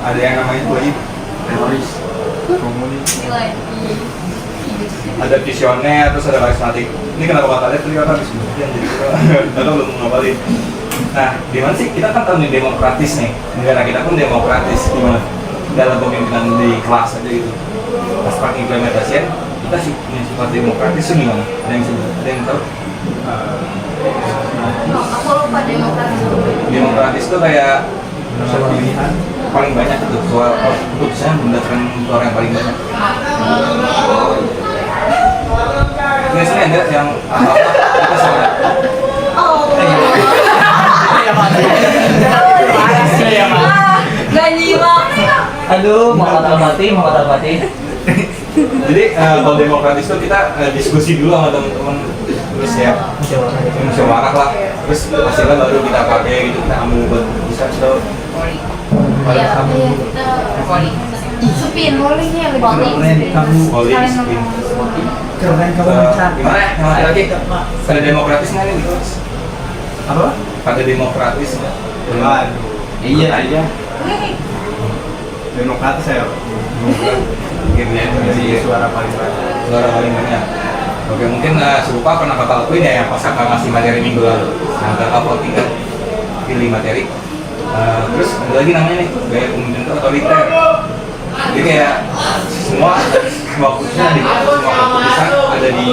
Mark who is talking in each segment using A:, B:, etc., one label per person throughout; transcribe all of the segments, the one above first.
A: ada yang namanya itu lagi teroris, komunis, ada visioner, terus ada karismatik. Ini kenapa kata tadi kata habis kemudian jadi kita belum ngapalin. Nah, di mana sih kita kan tahu nih demokratis nih, negara kita pun demokratis gimana dalam pemimpinan di kelas aja gitu. Pas pakai implementasian kita sih punya sifat demokratis itu gimana? Ada yang tahu?
B: Aku lupa demokratis.
A: Demokratis itu kayak pilihan paling banyak itu soal keputusan berdasarkan suara yang paling banyak. Biasanya ada yang kita sama.
B: Gak nyimak.
C: Aduh, mau kata mati.
A: Jadi kalau demokratis itu kita diskusi dulu sama teman-teman, terus ya musyawarah lah, terus hasilnya baru kita pakai gitu, kita ambil buat bisa so.
B: Iya, kita spin rollingnya yang lebih
A: Volley, spin. Gimana ya? Yang lagi pada demokratis nggak nih?
D: Apa?
A: Pada demokratis nggak?
D: Waduh. Iya aja. Demokratis ya.
A: Jadi
D: Suara paling banyak.
A: suara paling banyak. Oke, mungkin serupa pernah Bapak lakuin ya yang pas Kakak ngasih materi minggu lalu. Nah, Kakak voting kan pilih materi. Terus ada lagi namanya nih gaya pemimpin itu otoriter. Jadi kayak semua keputusan ada di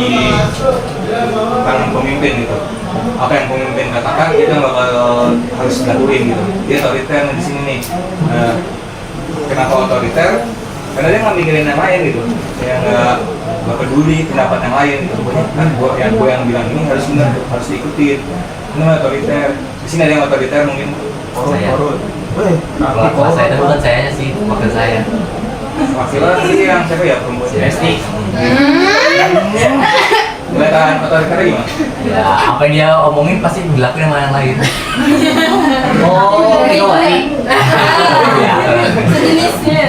A: tangan pemimpin gitu. Apa yang pemimpin katakan itu yang bakal harus dilakuin gitu. Dia otoriter di sini nih. Kenapa otoriter? Karena dia nggak mikirin yang lain gitu, yang nggak peduli pendapat yang lain gitu. Pokoknya kan gue yang bilang ini harus benar, harus diikutin. Ini otoriter. Di sini ada yang otoriter mungkin.
D: Korut.
C: Kalau saya itu bukan sayanya sih, wakil saya.
A: Wakilnya tadi yang siapa ya perempuan?
C: Resti.
A: Kelihatan otoriter gimana?
C: Ya, apa yang dia omongin pasti dilakuin sama yang lain. Oh, itu lagi.
B: sejenisnya.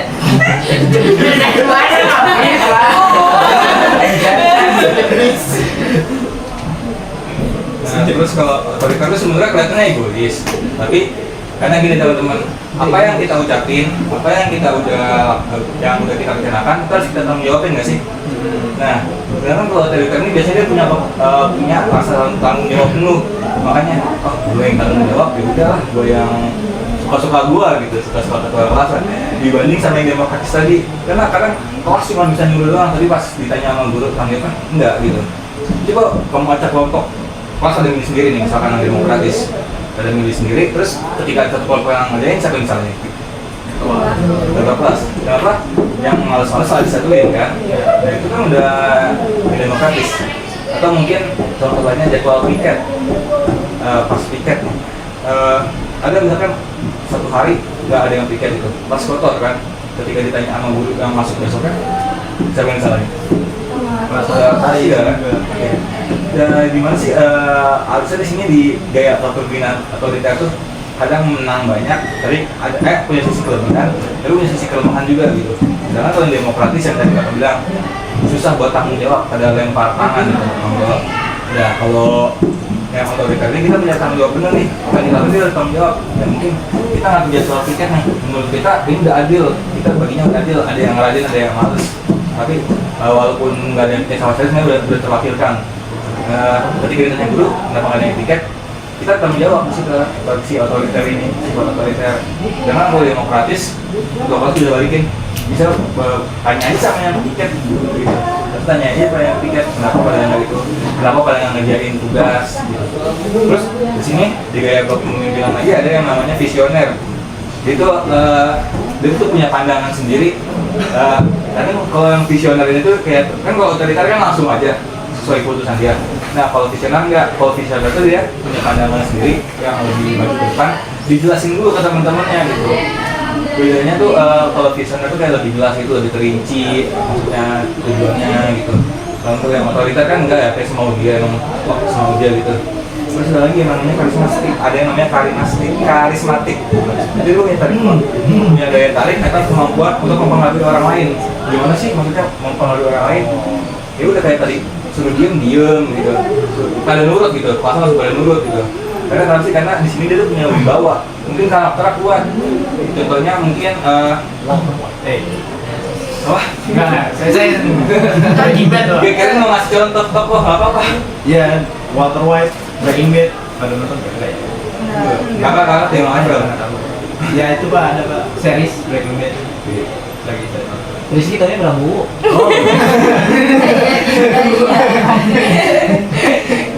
A: Nah, terus kalau otoriter itu sebenarnya kelihatannya egois, tapi karena gini teman-teman, apa yang kita ucapin, apa yang udah kita rencanakan, kita harus kita tanggung jawabin nggak sih? Nah, sedangkan kalau otoriter ini biasanya dia punya rasa tanggung jawab penuh, makanya gue yang tanggung jawab, ya udahlah gue yang suka-suka gue gitu, suka-suka ketua kelas dibanding sama yang demokratis tadi. Karena kadang kelas cuma bisa nyuruh doang, tapi pas ditanya sama guru tanggung jawab enggak gitu. Coba kamu acak kelompok kelas ada milih sendiri nih, misalkan yang demokratis ada milih sendiri, terus ketika satu kelompok yang ngerjain siapa misalnya? Ketua kelas, kenapa? Yang malas-malas lah disatuin kan? Nah itu kan udah demokratis. Atau mungkin contoh lainnya jadwal piket, pas piket ada misalkan satu hari nggak ada yang piket itu, pas kotor kan? Ketika ditanya sama guru yang masuk besoknya, siapa yang salahnya? Hari ya kan? Dan di mana sih harusnya di sini di gaya kepemimpinan otoriter tuh kadang menang banyak, tapi punya sisi kelebihan, tapi punya sisi kelemahan juga gitu. Karena kalau yang demokratis yang tadi Bapak bilang susah buat tanggung jawab, pada lempar tangan gitu tanggung jawab. Ya kalau yang otoriter ini kita punya tanggung jawab bener nih, apa yang dilakukan dia harus tanggung jawab. Ya mungkin kita nggak punya soal piket nih, menurut kita ini udah adil, kita baginya udah adil, ada yang rajin, ada yang males. Tapi walaupun nggak ada yang piket sama sekali, sebenarnya udah terwakilkan. Ketika ditanya guru, kenapa nggak ada yang piket? Kita tanggung jawab sih ke si otoriter ini, sifat otoriter. Karena kalau demokratis, dua kali sudah balikin, bisa tanya aja sama yang piket gitu. Terus tanya aja sama yang piket, kenapa pada yang itu, kenapa pada yang ngerjain tugas gitu. Terus di sini di gaya kepemimpinan lagi ada yang namanya visioner. Itu dia tuh punya pandangan sendiri. Karena kalau yang visioner itu kayak kan kalau otoriter kan langsung aja sesuai keputusan dia. Nah kalau visioner enggak, kalau visioner itu dia punya pandangan sendiri yang lebih maju ke depan, dijelasin dulu ke teman-temannya gitu. Bedanya tuh kalau visioner itu kayak lebih jelas gitu, lebih terinci maksudnya tujuannya gitu. Kalau untuk yang otoriter kan enggak ya, kayak semau dia gitu. Terus ada lagi yang namanya karismatik, ada yang namanya karismatik. Jadi lu yang tadi punya daya tarik atau kemampuan untuk mempengaruhi orang lain. Gimana sih maksudnya mempengaruhi orang lain? Ya udah kayak tadi suruh diem gitu, pada nurut gitu, pasal langsung pada nurut gitu. Karena kenapa sih? Karena di sini dia tuh punya wibawa, mungkin karakternya kuat. Contohnya mungkin wah,
D: Enggak, saya Breaking Bad lah.
A: gue kira mau ngasih contoh tokoh nggak apa-apa.
D: Iya, Walter White, Breaking Bad. Pada nonton nggak?
A: Kakak tengok aja bro.
D: Ya itu pak, ada pak series Breaking Bad. Lagi saya nonton.
C: Terus kita ini beramu.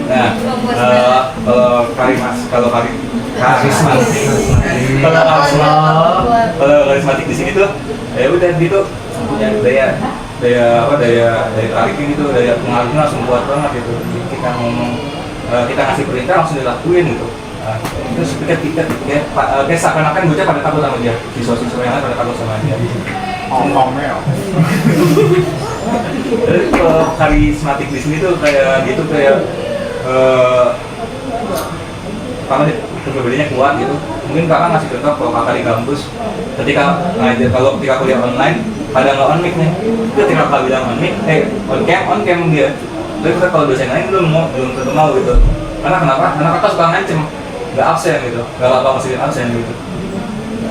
A: Nah, kalau karismatik di sini tuh, ya udah gitu punya daya tarik gitu, daya pengaruhnya langsung kuat banget gitu. Kita ngomong, kita ngasih perintah langsung dilakuin gitu. Terus kayak seakan-akan bocah pada takut sama dia, siswa-siswa yang lain pada takut sama dia.
D: Hongkongnya.
A: Jadi kalau karismatik di sini tuh kayak gitu kayak karena kepribadiannya kuat gitu. Mungkin kakak ngasih contoh kalau kakak di kampus ketika ngajar, kalau ketika kuliah online pada nggak on mic nih, ketika kakak bilang on mic, on cam dia. Tapi kita kalau dosen lain belum tentu mau gitu. Karena kenapa? Karena kakak suka ngancem, nggak absen gitu, nggak apa-apa masukin absen gitu.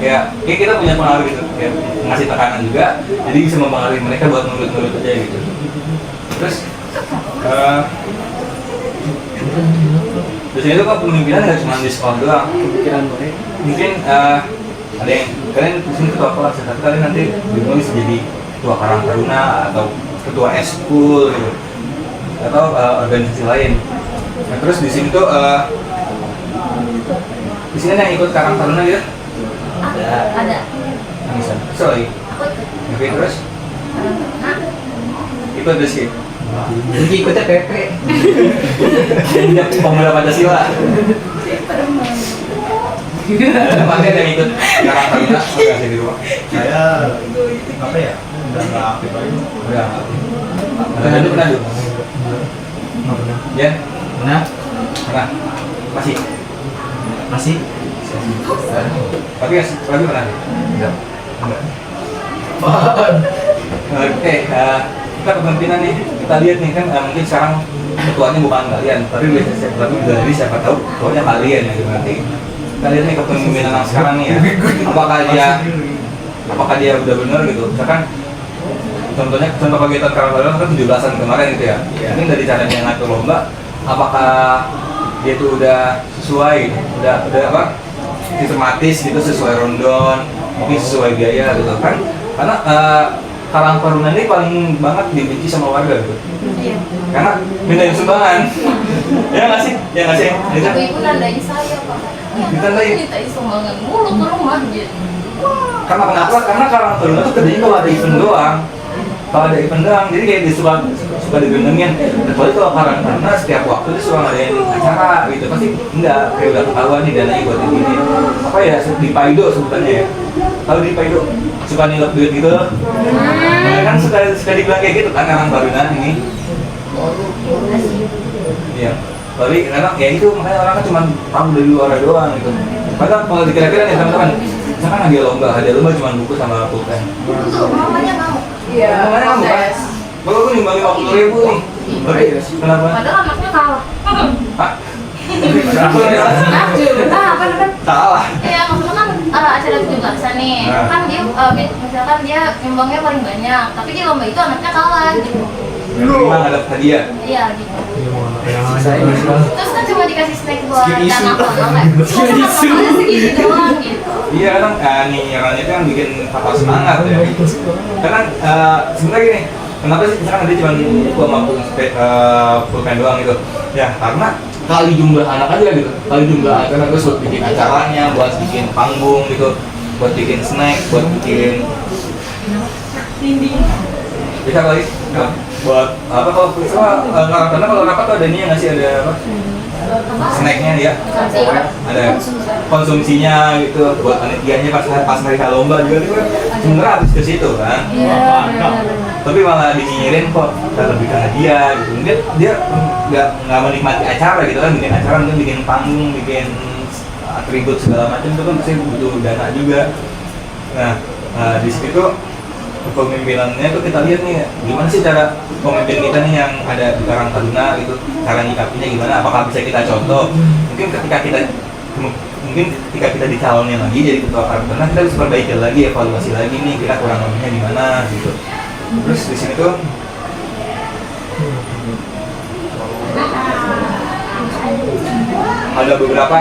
A: Kayak kita punya pengaruh gitu, kayak ngasih tekanan juga, jadi bisa mempengaruhi mereka buat nurut-nurut aja gitu. Terus dosen itu kan pemimpinan nggak cuma di sekolah doang. Mungkin ada yang kalian di sini ketua kelas, tapi kalian nanti bisa jadi ketua Karang Taruna atau ketua eskul gitu, atau organisasi lain. Nah, terus di sini tuh di sini yang ikut Karang Taruna gitu?
B: Ada.
A: Bisa. Sorry.
B: Aku ikut.
A: Oke, terus
B: Nah,
A: ikut terus sih.
C: Jadi ikutnya PP.
A: Jadi pemuda Pancasila. Ada pasien yang ikut Karang Taruna organisasi di rumah.
D: Saya apa ya? Udah nggak aktif lagi.
A: Udah. Ada pernah dulu. Ya,
C: Nah,
A: pernah. Masih.
C: masih.
A: Tapi pernah.
C: Enggak.
A: Oke, kita kepemimpinan nih, kita lihat nih kan mungkin sekarang ketuanya bukan kalian, tapi dari siapa tahu ketuanya kalian ya nanti. Kita lihat nih kepemimpinan yang sekarang nih ya, apakah dia udah benar gitu. Misalkan contoh kegiatan Karang Taruna kan 17-an kemarin gitu ya. Mungkin dari caranya ngatur lomba, apakah dia tuh udah sesuai, udah apa? Sistematis gitu, sesuai rondon, mungkin sesuai biaya gitu kan. Karena Karang Taruna ini paling banget dibenci sama warga gitu.
B: iya.
A: Karena mindahin sumbangan. Ya nggak sih? Ya nggak sih? Ya,
B: Ibu nandain saya pak.
A: Ditandain?
B: Mintain sumbangan mulu ke rumah gitu.
A: Karena kenapa? Karena Karang Taruna tuh kerjanya kalau ada event doang. Kalau ada event doang, jadi kayak suka digendengin. Kecuali kalau Karang Taruna setiap waktu dia suka ngadain acara gitu, pasti enggak kayak udah ketahuan nih dananya buat ini. Apa ya? Di Paido sebutannya ya. Kalau di Paido suka nilai duit gitu. Nah, kan suka dibilang kayak gitu kan Karang Taruna ini. Iya. Tapi karena ya itu makanya orang kan cuma tahu dari luar doang gitu. Padahal kalau dikira-kira nih teman-teman, misalkan hadiah lomba cuma buku sama pulpen.
B: Itu mamanya ngamuk. Iya.
A: Mamanya ngamuk kan? Kalau aku nyumbangin 50.000 nih. Tapi kenapa?
B: Padahal anaknya kalah.
A: Hah?
B: Apa namanya?
A: Salah.
B: Iya, maksudnya kan acara 17-an nih.
A: Nah.
B: Kan dia misalkan dia nyumbangnya paling banyak, tapi di lomba itu anaknya kalah gitu.
A: Memang ada hadiah.
B: Iya gitu. Terus kan cuma dikasih snack buat
D: Skill issue.
B: anak kan. Segini doang gitu.
A: Iya kan, nyiarannya itu kan bikin patah semangat ya. Karena sebenarnya gini, kenapa sih misalkan dia cuma buku sama pulpen doang gitu? Ya karena kali jumlah anak aja gitu, kali jumlah anak terus buat bikin acaranya, buat bikin panggung gitu, buat bikin snack, buat bikin bisa kali buat apa kalau karena kalau rapat tuh ada nih nggak sih ada apa snacknya ya ada konsumsinya gitu buat panitianya pas mereka lomba juga itu kan sebenarnya habis ke situ kan. Tapi malah dinyinyirin kok kita lebih ke hadiah gitu, mungkin dia nggak menikmati acara gitu kan, bikin acara mungkin bikin panggung, bikin atribut segala macam itu kan pasti butuh dana juga. Nah di situ kepemimpinannya tuh kita lihat nih gimana sih cara pemimpin kita nih yang ada di Karang Taruna gitu, cara nyikapinya gimana, apakah bisa kita contoh. Mungkin ketika kita dicalonin lagi jadi ketua Karang Taruna, kita harus perbaiki lagi, evaluasi lagi nih kita kurang lebihnya di mana gitu. Terus di sini tuh ada beberapa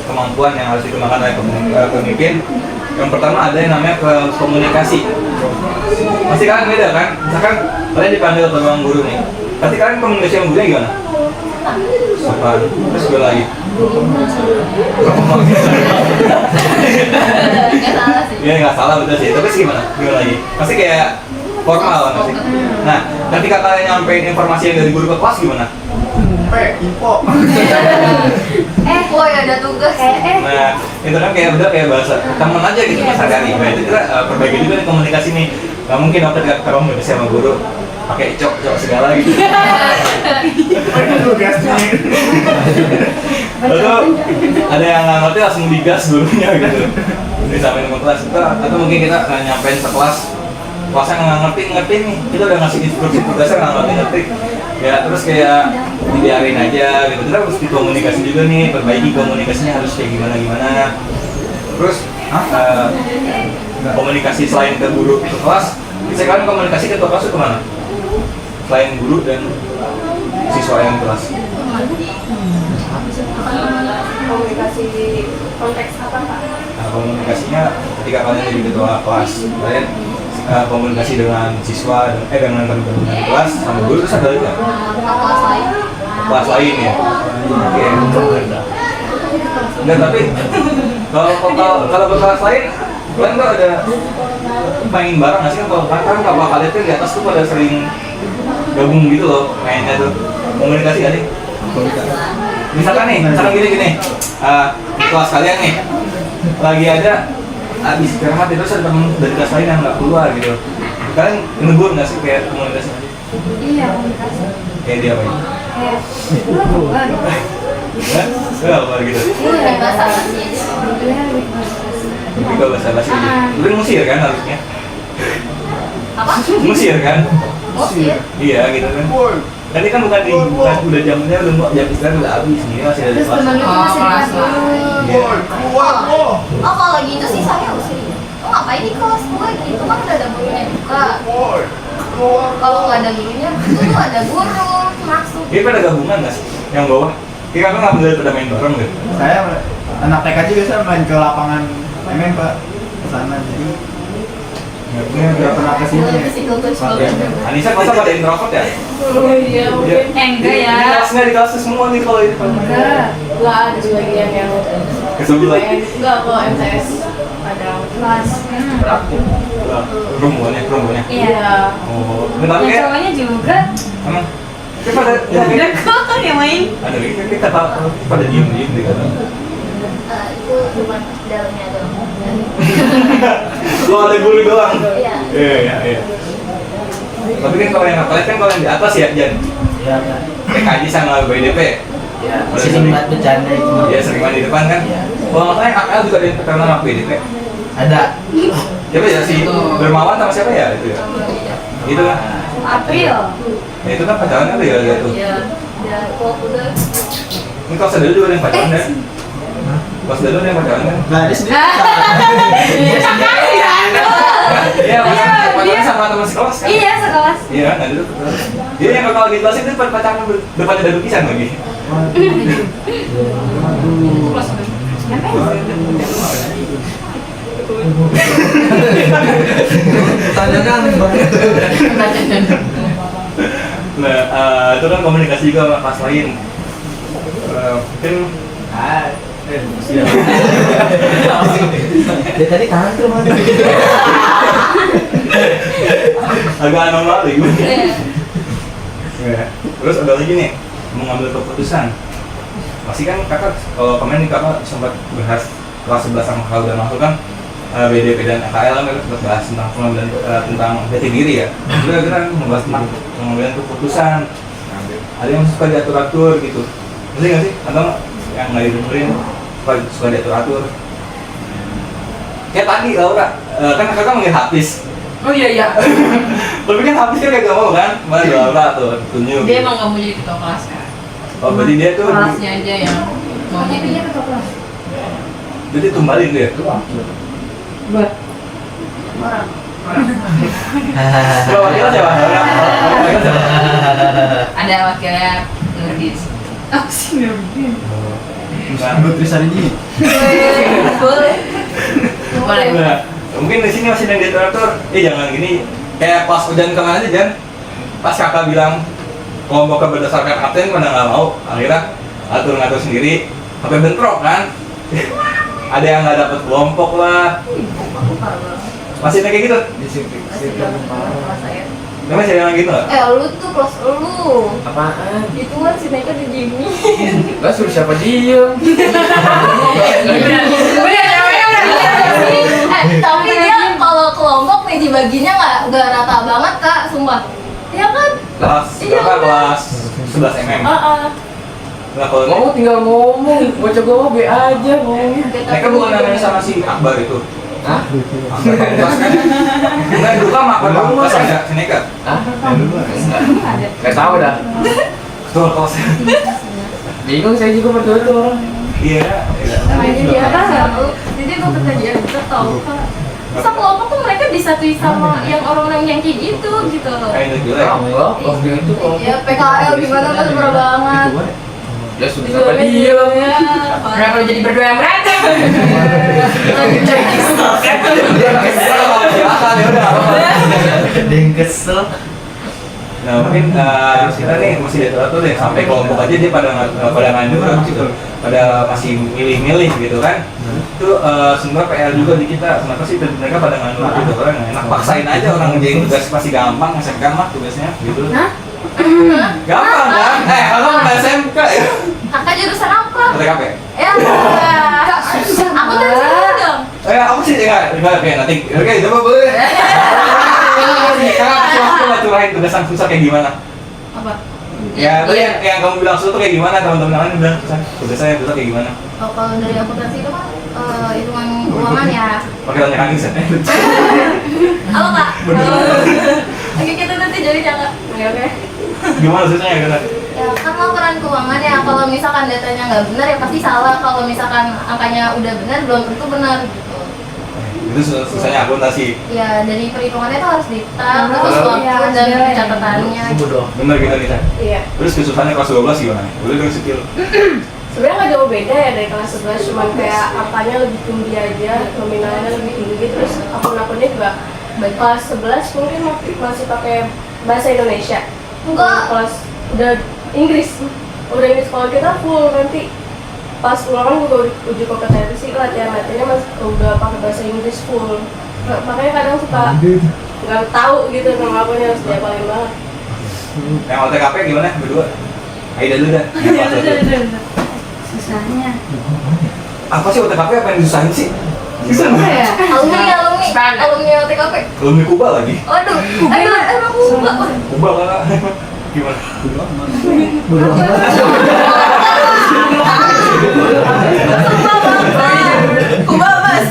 A: kemampuan yang harus dikembangkan oleh pemimpin. Yang pertama ada yang namanya komunikasi. Pasti kalian beda kan? Misalkan kalian dipanggil ke ruang guru nih, pasti kalian komunikasi sama gurunya gimana? Sopan. Terus gue lagi.
B: Nggak salah sih.
A: Iya nggak salah betul sih. Tapi gimana? Gimana lagi? Pasti kayak formal kan sih. Nah, ketika kalian nyampein informasi yang dari guru ke kelas gimana?
D: info.
B: Woi ada tugas.
A: Nah, itu kan kayak udah kayak bahasa temen aja gitu sehari-hari. Nah, itu kita perbaiki juga nih komunikasi nih. Gak mungkin waktu kamu nggak bisa sama guru pakai cok segala gitu.
D: Tugasnya.
A: Lalu ada yang nggak ngerti langsung digas gurunya gitu. Disampaikan ke kelas atau mungkin kita nyampein ke kelasnya nggak ngerti nih, kita udah ngasih instruksi tugasnya nggak ngerti. Ya terus kayak dibiarin aja gitu. Kita harus dikomunikasi juga nih, perbaiki komunikasinya harus kayak gimana. Terus komunikasi selain ke guru ke kelas, sekarang komunikasi ke kelas itu kemana? Selain guru dan siswa yang kelas.
E: Komunikasi konteks apa Pak?
A: Nah, komunikasinya ketika kalian jadi ketua kelas, kalian komunikasi dengan siswa dengan teman-teman kelas sama guru terus ada lagi nggak?
B: Kelas lain.
A: Kelas lain ya. Oke. Enggak, tapi kalau ke kelas lain kalian tuh ada main bareng nggak sih kan? Kalau kalian tuh di atas tuh pada sering gabung gitu loh mainnya tuh, komunikasi nggak sih? Misalkan gini, di kelas kalian nih lagi ada habis istirahat itu ada temen dari kelas lain yang nggak keluar gitu. Kalian negur nggak sih kayak komunikasi?
B: Iya komunikasi.
A: Kayak dia apa ya?
B: Lu bukan.
A: Nggak keluar gitu.
B: Lu yang nggak salah sih.
A: Tapi kalau bahasa basi aja. Lu musir kan harusnya?
B: Apa?
A: Musir kan?
B: Musir.
A: Iya gitu kan. Tadi kan bukan udah jamnya jam istirahat udah habis nih masih ada di
B: Terus
A: kelas.
B: temen lu masih kelas dulu.
A: Iya.
B: Oh kalau gitu sih saya usir. Lu ngapain di kelas gue gitu kan udah ada gurunya juga. Kalau nggak ada gurunya, itu tuh ada guru masuk.
A: Ini pada gabungan nggak sih? Yang bawah? Iya kan nggak boleh pada main bareng gitu.
D: Saya anak TK juga biasa main ke lapangan MM Pak, ke sana jadi nggak pernah kesini ya.
B: Physical touch
A: Ya. Anissa masa pada introvert ya?
E: Iya
A: mungkin.
B: Enggak ya.
A: Di kelas semua nih kalau ini.
E: Enggak, lah ada sebagian yang
A: Kesebelah.
E: enggak kok MTS ada kelas.
A: Perempuannya.
E: Iya.
A: Oh, bentar kayak.
B: Cowoknya juga.
A: Emang. Kayak pada.
B: Ada kok yang main.
A: Ada lagi kan kita pada diem di sana.
B: Itu cuma dalamnya doang.
A: Oh ada guru doang.
B: Iya.
A: Iya. Tapi kan kalau yang di atas ya Jan.
D: Iya.
A: PKJ sama BDP.
C: Ya, sering banget bercanda itu.
A: Dia sering main di depan kan?
C: Iya.
A: Kalau nggak salah yang AKL juga ada yang terkenal sama BDP.
C: Ada.
A: Siapa ya si Dermawan sama siapa ya itu ya? Itu kan?
B: April.
A: Ya itu kan pacaran kan ya gitu.
B: Iya. Ya kok udah.
A: Ini kalau sadar juga ada yang pacaran ya? Kalau sadar ada yang pacaran kan?
D: Nah, dia sendiri.
A: Iya, pacaran sama teman sekelas kan?
B: Iya sekelas.
A: Iya kan? Ada tuh. Dia yang kalau di kelas itu pacaran depannya ada lukisan lagi.
C: Tanyakan banget.
A: Nah, itu kan komunikasi juga sama kelas lain. Mungkin siap.
C: Dia tadi tangan tuh mana?
A: Agak anomali gue. Ya. Terus ada lagi nih, mengambil keputusan. Pasti kan kakak, kalau kemarin kakak sempat bahas kelas 11 sama kakak udah masuk kan BDP dan AKL kan sempat bahas tentang pengambilan tentang jati diri ya. Juga kita membahas tentang pengambilan keputusan. Ada yang suka diatur-atur gitu. Ngerti nggak sih? Atau yang nggak didengerin suka diatur-atur. Kayak tadi Laura, kan kakak manggil Hafiz.
E: Oh iya.
A: Tapi kan habis kan gak mau kan? Mana doa tuh, tunjuk.
E: Dia emang nggak mau jadi ketua kelas kan.
A: Oh, berarti dia tuh
E: Kelasnya aja yang mau
B: Tapi
E: jadi.
B: dia ketua kelas.
A: berarti tumbalin dia.
E: Buat
B: Orang.
A: Coba wakilnya siapa? Wakilnya siapa?
E: ada wakilnya Nurdin. Apa sih Nurdin?
D: Buat Trisari ini.
E: Boleh. Boleh.
A: Nah, mungkin di sini masih ada yang diatur. Jangan gini. Kayak pas ujian kemarin aja, Jan. Pas kakak bilang kelompoknya berdasarkan absen pada nggak mau, akhirnya ngatur sendiri. Sampai bentrok kan? Ada yang nggak dapet kelompok lah. Masih ada kayak gitu?
B: Kelas saya.
A: Tapi masih ada yang gitu nggak?
B: Lu tuh kelas lu.
C: Apaan?
B: Itu kan si Meka di Jimmy.
C: Gak suruh siapa diem.
B: Tapi dia kalau kelompok nih dibaginya nggak rata banget kak, sumpah. Ya kan?
A: Kelas
B: Iya,
A: berapa?
B: udah.
A: Kelas 11 mm. Nah kalau
C: Ngomong tinggal ngomong, bocah gue mau be aja ngomong.
A: mereka bukan namanya sama si Akbar itu.
C: Hah?
A: Akbar kelas kan? Bukan dulu kan Akbar kelas ada Seneka.
C: Hah? Gak tau dah.
A: Betul kelasnya.
C: Bingung saya juga berdua tuh orang.
A: Iya.
B: Namanya dia kan jadi gue ketagihan kita tahu kak. Masa kelompok tuh mereka disatuin sama yang orang-orang yang kayak gitu.
A: Kayak itu jelek.
C: Enggak, waktu itu kalau
B: Ya PKL gimana kan murah banget.
C: ya suruh siapa diem.
E: Kenapa jadi berdua yang berantem?
A: Silakan ya udah.
C: Ada yang kesel.
A: Nah mungkin kita nih masih diatur deh sampai kelompok aja dia pada ngajur gitu, pada masih milih-milih gitu kan. Itu sebenarnya PR juga di kita. Kenapa sih mereka pada ngajur gitu kan? Enak paksain aja orang ngerjain tugas pasti gampang, SMK mah tugasnya gitu. Gampang kan? Kalau nggak SMK ya.
B: Kakak jurusan apa?
A: TKP.
B: Ya. Aku dari sini dong.
A: Aku sih enggak kayak nanti. Oke, coba boleh. Kakak kasih waktu lah curahin tugasan susah kayak gimana?
B: Apa?
A: Ya, tadi yang kamu bilang susah tuh kayak gimana? Teman-teman lain bilang susah. Tugasnya susah kayak gimana?
B: Oh, kalau dari akuntansi itu kan hitungan keuangan ya.
A: Pakai tanya kaki sih.
B: Halo kak. Oke kita nanti jadi jangan. Oke.
A: Gimana susahnya gitu?
B: Ya kan laporan keuangan ya. Kalau misalkan datanya nggak benar ya pasti salah. Kalau misalkan angkanya udah benar belum tentu benar gitu.
A: Itu susahnya akuntansi.
B: Ya dari perhitungannya itu harus detail, terus
E: Iya,
B: waktu dan
E: sebenarnya.
B: catatannya.
A: Bener gitu nih.
E: Iya.
A: Terus kesusahannya kelas 12 gimana? Boleh dong skill.
E: Sebenarnya nggak jauh beda ya dari kelas 11, cuman kayak apanya lebih tinggi aja, nominalnya lebih tinggi, terus akun-akunnya juga kelas 11 mungkin masih pakai bahasa Indonesia.
B: Enggak.
E: Kelas udah Inggris kalau kita full nanti pas ulangan juga uji kompetensi latihannya mas udah pakai bahasa Inggris full. Makanya kadang suka nggak tahu gitu nama akunnya harus diapalin banget.
A: Yang OTKP gimana? Berdua? Aida dulu dah.
B: Susahnya.
A: Apa sih OTKP apa yang disusahin sih? Susah
E: ya?
B: Alumni OTKP.
A: Alumni Kuba lagi.
B: Waduh, emang Kuba.
A: Kuba lah. Gimana?
B: Kuba mas.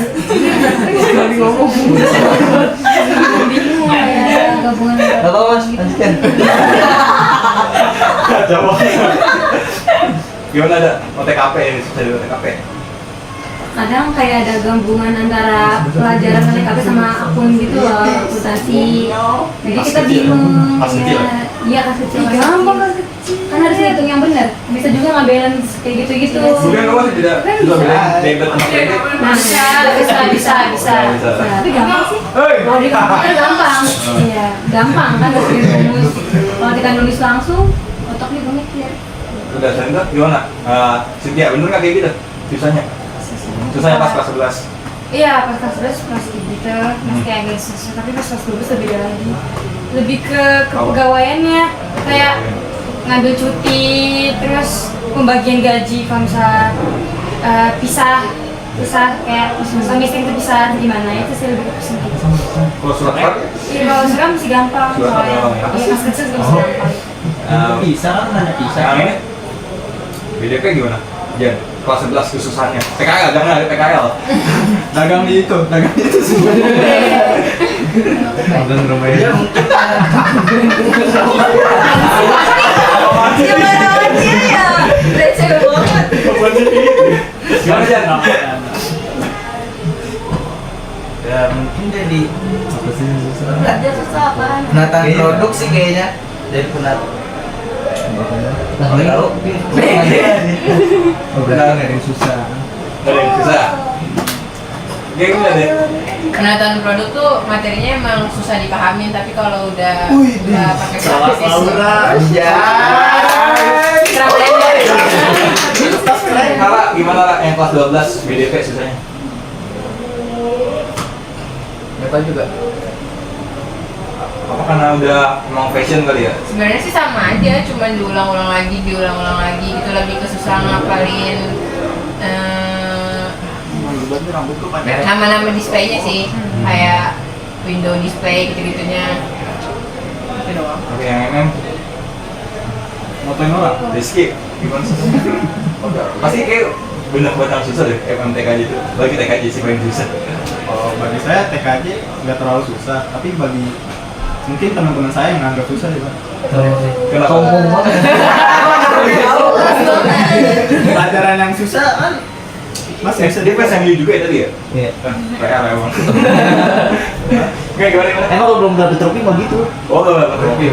B: Bingung ya gabungan.
C: Halo mas, lanjutkan.
A: Coba. Gimana ada OTKP yang susah di OTKP?
F: Kadang kayak ada gabungan antara pelajaran TKP sama akun gitu loh, akuntansi. Jadi kita bingung.
A: Pas kecil ya?
F: Iya, pas kecil. Gampang pas kecil. Kan harus dihitung yang benar. Bisa juga nggak balance kayak gitu-gitu.
A: Bukan kamu masih tidak juga beda debit sama kredit.
F: Nah, bisa. Tapi gampang sih. Kalau di komputer gampang. Iya, gampang kan harus dirumus. Kalau kita nulis langsung, otaknya gue mikir.
A: Udah saya gimana? Cynthia, bener nggak kayak gitu? Susahnya pas kelas 11.
F: Iya, pas kelas 11 pas gitu, masih kayak agak susah, tapi pas kelas 12 lebih beda lagi. Lebih ke kepegawaiannya, kayak ngambil cuti, terus pembagian gaji, kalau misalnya pisah kayak suami istri itu pisah gimana, itu sih lebih ke pusing gitu.
A: Kalau surat surat?
F: Iya, kalau sekarang masih gampang,
A: Surat
F: soalnya
A: doang ya?
F: iya, pas kecil juga masih gampang.
D: Bisa kan nanya bisa.
A: Yang ini? BDP gimana? Jan, kelas 11 kesusahannya. PKL, jangan ada PKL.
D: Dagang di itu sebenarnya.
C: Nonton rumah
D: Ya
C: ya.
D: mungkin
B: Gimana aja ya? Receh banget.
A: Gimana Jan?
D: ya mungkin jadi
C: Apa sih yang susah?
B: Kerja susah apaan?
D: penataan produk sih kayaknya. Jadi penat.
C: Tahu tahu.
D: Oh, berarti nggak ada yang susah.
A: Gak ada yang susah. Kayak gimana deh?
G: Penataan produk tuh materinya emang susah dipahamin, tapi kalau udah pakai
D: Salah
G: praktis
D: Laura.
G: ya.
A: Kakak gimana Kak yang kelas 12 BDP susahnya?
D: Nggak tahu juga.
A: Apa karena udah emang fashion kali ya?
G: Sebenarnya sih sama aja, cuman diulang-ulang lagi gitu, lebih ke susah ngapalin
D: Rambutku
G: nama-nama displaynya sih, kayak window display gitu-gitunya. Itu doang.
A: Oke yang MM
D: Ngapain orang?
A: Rizky gimana sih? Pasti kayak bener buat yang susah deh TKJ itu. Bagi TKJ sih paling susah.
D: Oh, bagi saya TKJ nggak terlalu susah, tapi bagi mungkin teman-teman saya yang nganggap susah ya, Pak.
A: Kenapa?
C: Sombong banget.
D: Pelajaran yang susah kan masih bisa
A: Dia pas SMU juga ya tadi ya?
C: Iya.
A: PR emang. Oke gimana?
C: Emang kalau belum dapet trofi mah gitu.
A: Oh gak dapet trofi.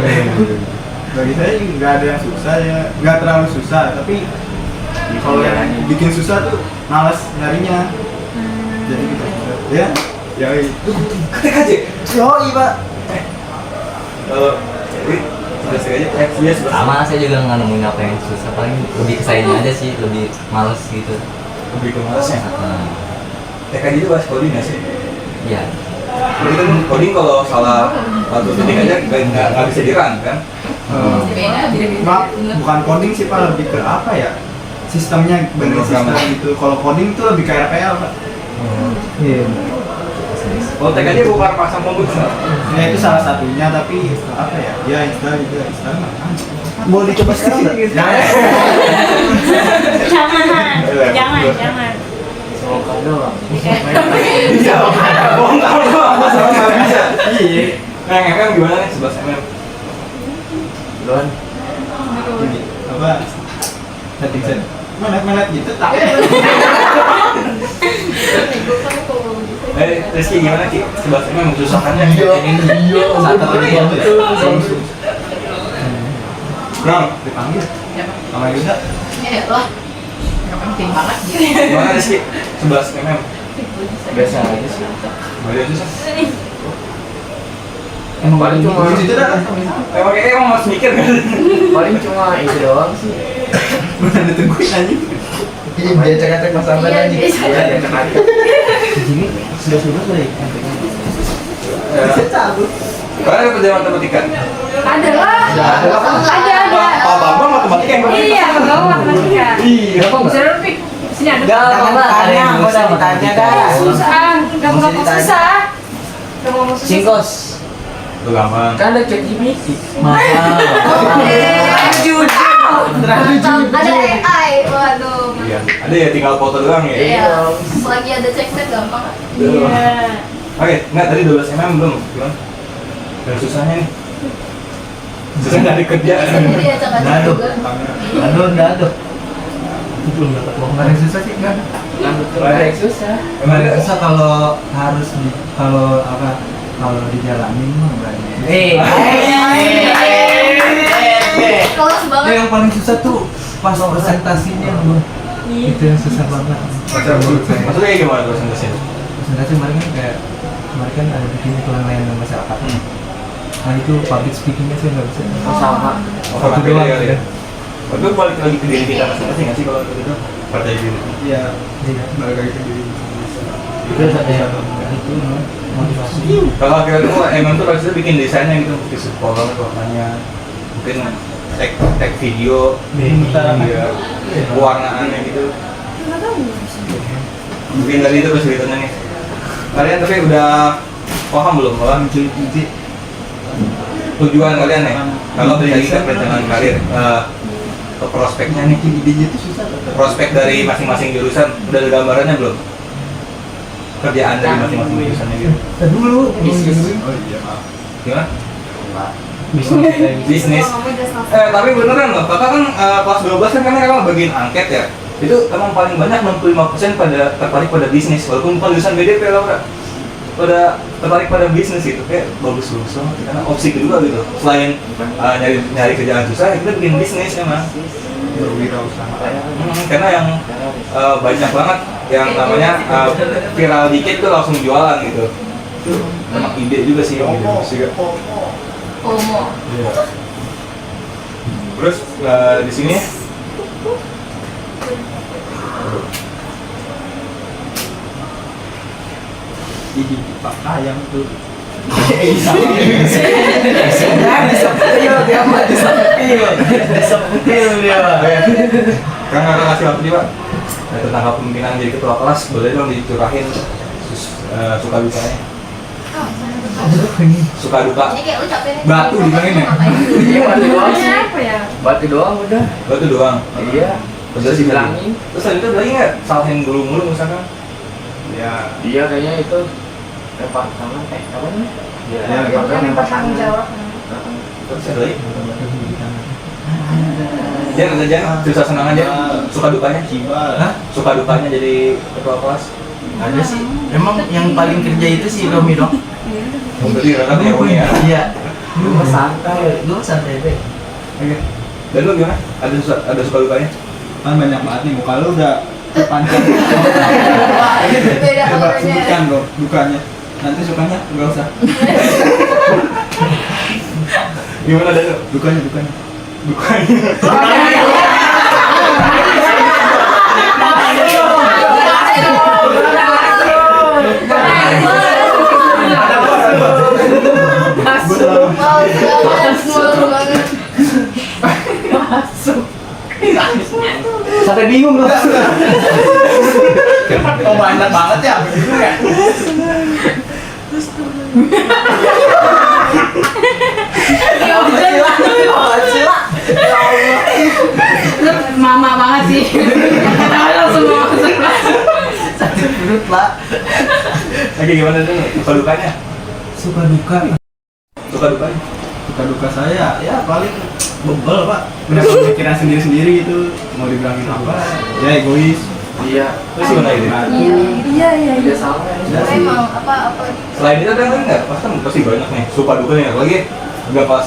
D: bagi saya nggak ada yang susah ya, nggak terlalu susah, tapi kalau yang bikin susah tuh malas nyarinya. Jadi gitu. Ya itu.
A: TKJ?
D: Yoi, Pak.
A: Kalau ini sudah aja dia sebelah
C: Sama saya juga nggak nemuin apa yang susah, paling lebih ke sayanya aja sih, lebih males gitu.
A: lebih ke malasnya.
C: Nah,
A: TKJ itu bahas coding nggak sih?
C: ya.
A: Jadi kan coding kalau salah satu titik aja nggak bisa dirun kan?
G: Beda.
D: Mak, bukan coding sih, Pak, lebih ke apa ya? Sistemnya bener sistem gitu. Kalau coding tuh lebih ke RPL, Pak. Iya.
A: Kalau TKJ bukan pasang komputer nggak?
D: Ya itu salah satunya, tapi apa ya? Ya install juga install. Mau dicoba sekarang nggak? Jangan.
F: Jangan.
A: Iya, bongkar doang, masalah nggak bisa. Iya. Nah, yang MM gimana nih 11 mm?
C: Duluan.
D: Ini apa? Setting set. Melet gitu tak.
A: Rizky gimana Ki? 11 mm susahkannya?
C: Satu lagi.
D: Bang, dipanggil
G: Siapa?
D: sama Yuda.
G: Ya lah. Nggak penting banget gitu.
A: Gimana Rizky? 11 mm?
C: Biasa aja sih.
A: Boleh susah?
C: Emang paling cuma
D: Itu dah.
A: Emang harus mikir kan?
C: paling cuma itu doang sih.
D: Udah ditungguin anjing.
C: Dia cek-cek masalah
B: Iya,
C: lagi.
B: biasa.
C: Dia cek-cek. Di sini sudah kali.
D: Bisa cabut.
A: Kalian ada pelajaran matematika?
F: Ada lah. Ada.
A: Pak Bambang matematika yang
F: Iya, kalau matematika.
A: Iya.
F: Bisa lebih. Sini ada.
C: Ada yang susah matematika.
F: Susah. Gak mau susah. Gak mau susah.
C: Singkos.
A: Itu gampang.
C: Kan ada cek GPT.
B: Ada AI, waduh.
A: Iya. Ada ya tinggal foto doang ya.
B: Iya. Selagi ada checkmate gampang.
F: Iya.
A: Oke, enggak tadi 12 mm belum. Gimana? Dan susahnya nih. Susah dari kerja.
B: Sendiri ya cakap
C: Aduh.
B: juga.
C: Enggak ada. Belum dapat uang. Ada yang susah sih enggak? Ada yang susah.
A: Gimana?
D: Susah kalau harus kalau dijalanin mah berani.
B: Kelas banget.
D: Yang paling susah tuh pas presentasinya, Bu. Itu yang susah banget.
A: Maksudnya kayak gimana presentasinya?
D: Presentasi kemarin kan ada bikin iklan layanan masyarakat. Nah itu public speakingnya saya nggak bisa.
C: Sama.
A: Karena
D: Satu
A: beda
D: doang
A: kali
D: ya.
A: ya. Tapi balik lagi ke diri kita masing-masing nggak sih kalau itu percaya diri?
D: Iya, balik lagi ke diri.
C: Itu ada yang
D: Itu motivasi.
A: Kalau akhirnya tuh emang tuh pasti bikin desainnya gitu, mesti support banget warnanya, mungkin tag video, iya, pewarnaannya gitu. Mungkin dari itu kesulitannya nih. Kalian tapi udah paham belum bahwa tujuan kalian nih? Kalau tadi lagi kita perencanaan karir, prospeknya nih,
D: Idenya itu susah.
A: prospek dari masing-masing jurusan udah ada gambarannya belum? kerjaan dari masing-masing jurusannya gitu.
C: Dulu bisnis.
D: Oh iya, maaf.
A: Gimana?
C: Bisnis.
A: Bisnis. Tapi beneran loh, kakak kan kelas 12 kan emang bagian angket ya. Itu emang paling banyak 65% pada tertarik pada bisnis, walaupun bukan jurusan BDP lah udah. Pada tertarik pada bisnis gitu, kayak bagus-bagus banget karena opsi kedua gitu. Selain nyari kerjaan susah, kita bikin bisnis emang.
D: Berwirausaha.
A: Karena yang banyak banget yang namanya viral dikit tuh langsung jualan gitu. Itu emang ide juga sih yang ide.
B: FOMO.
A: Terus di sini
D: Ih, Pak ayam tuh.
C: Disepil dia.
A: kan kakak kasih waktu nih Pak tentang kepemimpinan jadi ketua kelas, boleh dong dicurahin suka dukanya. Suka duka.
B: Ini kayak lu capek nih.
A: Batu dibilangin ya?
C: Iya, batu doang sih.
F: Apa ya?
C: Batu doang udah.
A: Batu doang.
C: Iya.
A: Terus dibilangin. Terus tadi itu lagi nggak salahin mulu misalkan?
D: Ya,
C: Iya kayaknya itu lempar tangan apa nih?
D: ya,
F: Yang bertanggung jawab.
A: Terus ada lagi? Jangan susah senang aja. Suka dukanya?
D: Kibar.
C: Hah?
A: Suka dukanya jadi ketua kelas?
C: Ada sih. Emang yang paling kerja itu si Romi dong.
A: Berarti kakak punya Romi ya?
C: Iya. Gue santai deh.
A: Oke. Dan lu gimana? Ada suka dukanya?
D: Kan banyak banget nih, muka lu udah terpanjang.
B: Beda
D: Coba
B: orangnya.
D: sebutkan loh dukanya. Nanti sukanya enggak usah.
A: Gimana Dan?
D: Dukanya.
B: Wow, semua banget.
C: Sampai bingung loh.
D: Oh banyak banget ya, begitu ya.
F: Lu mama banget sih. Langsung mama.
C: Sakit perut lah.
A: Oke, gimana Dan? Suka dukanya?
C: Suka duka.
A: Suka dukanya?
D: Suka duka saya, ya paling bebel pak. Punya pemikiran sendiri gitu. Mau dibilangin apa? Ya egois.
C: Iya.
A: Terus gimana ini?
B: Iya.
C: Udah sama.
B: Emang apa
A: Selain itu ada lagi nggak? Pasti banyak nih. Suka dukanya apalagi udah kelas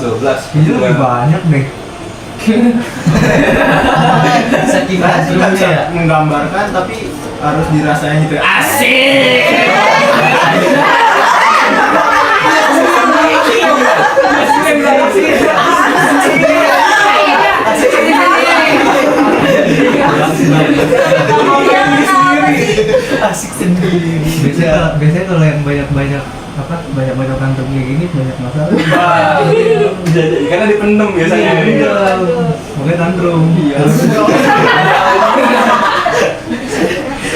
A: 12.
C: Itu lebih banyak deh. Saking
D: Saya sih nggak bisa
C: ya.
D: menggambarkan, tapi harus dirasain gitu.
C: Asik. Asik sendiri. Biasanya kalau yang banyak kantong kayak gini banyak masalah.
A: Wah, jadi karena dipendem biasanya.
C: Makanya tantrum.
D: Iya.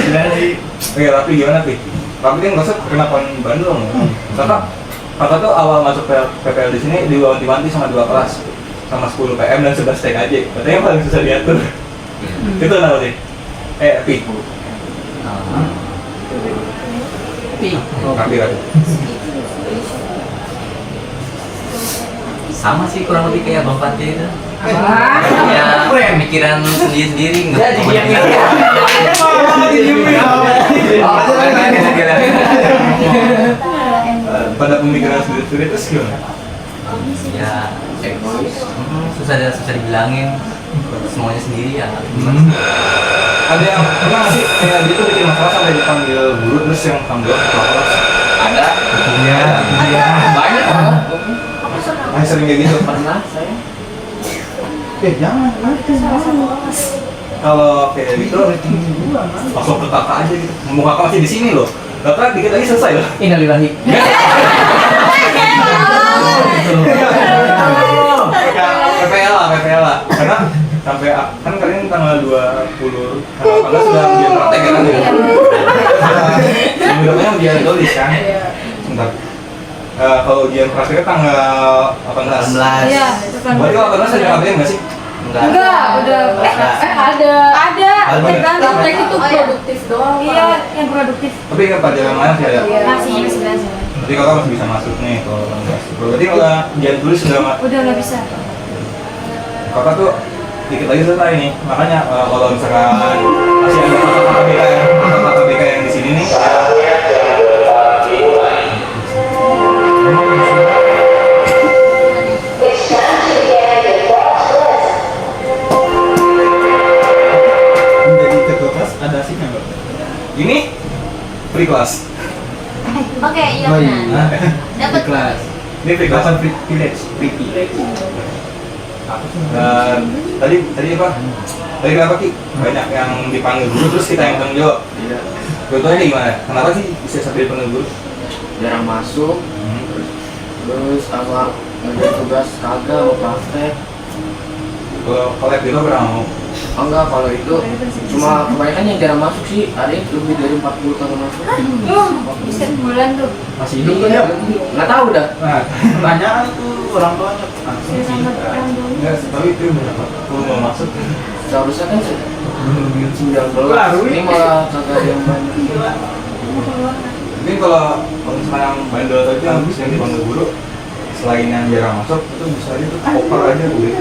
A: Jadi, oke, Rapi gimana Pi? Rapi kan nggak kenapa Bandung. Kakak tuh awal masuk PPL di sini diwanti-wanti sama 2 kelas, sama 10 PM dan 11 TKJ. Katanya yang paling susah diatur. Itu kenapa sih? Pi. Rapi.
H: Sama sih kurang lebih kayak Bang Fatih itu.
F: Apa?
H: Ya, pemikiran sendiri-sendiri nggak
C: Jadi
H: cuma
C: yang
A: Pada pemikiran sendiri-sendiri terus gimana?
H: ya egois. Susah dibilangin. Semuanya sendiri ya.
A: Ada yang pernah nggak sih kayak gitu bikin masalah sampai dipanggil guru terus yang panggil ketua kelas?
H: Ada.
C: Iya.
H: Banyak banget.
A: Yang sering kayak gitu.
H: Pernah saya.
D: Jangan nanti.
A: Kalau kayak gitu langsung ke kakak aja gitu. Mau kakak masih di sini loh. Kakak dikit lagi selesai loh.
C: Innalillahi.
A: PPL lah. Karena sampai kan kalian tanggal 20 tanggal sudah ujian praktek ya kan ya. Sebelumnya ujian tulis kan. Sebentar. Kalau ujian prakteknya tanggal 18.
F: Iya, itu kan.
A: Berarti kalau 18 ada ngapain nggak sih?
F: Enggak, udah
E: Ada.
F: ada tergantung.
E: Praktek itu
B: Oh, iya.
E: produktif doang.
F: Iya, yang produktif.
A: Tapi kan pelajaran lain masih ada.
E: Iya.
F: Masih belajar.
A: Berarti kakak masih bisa masuk nih kalau masuk. Berarti kalau ujian tulis
F: Udah nggak bisa.
A: kakak tuh dikit lagi selesai nih. Makanya kalau misalkan masih ada kata-kata BK ya, kata-kata BK yang di sini nih.
D: Menjadi ketua kelas ada asiknya nggak?
A: Ini free class.
B: Oke, iya
D: Oh
B: benar.
D: iya.
B: Dapat
D: Kelas.
A: Ini free class.
D: Kapan free village? Free village.
A: Dan tadi apa? Tadi kenapa Ki? Banyak yang dipanggil guru terus kita yang tanggung jawab.
D: Iya.
A: Contohnya gimana? Kenapa sih bisa sampai dipanggil guru?
I: Jarang masuk, terus apa ngerjain tugas kagak mau praktek.
A: Kalau FDK pernah mau?
I: Oh enggak, kalau itu cuma kebanyakan yang jarang masuk sih, ada yang lebih dari 40 tahun masuk.
F: Bisa bulan tuh.
D: Masih hidup kan ya?
I: Nggak tahu dah.
D: Nah, pertanyaan itu orang tuanya.
F: Bisa sama orang dulu.
A: Enggak, tapi itu berapa? Kalau mau masuk
I: Seharusnya kan 19,
D: Baru
I: ini malah kagak ada yang banyak.
A: mungkin kalau misalnya yang bandel tadi yang dipanggil guru selain yang jarang masuk itu bisa aja tuh oper aja BK.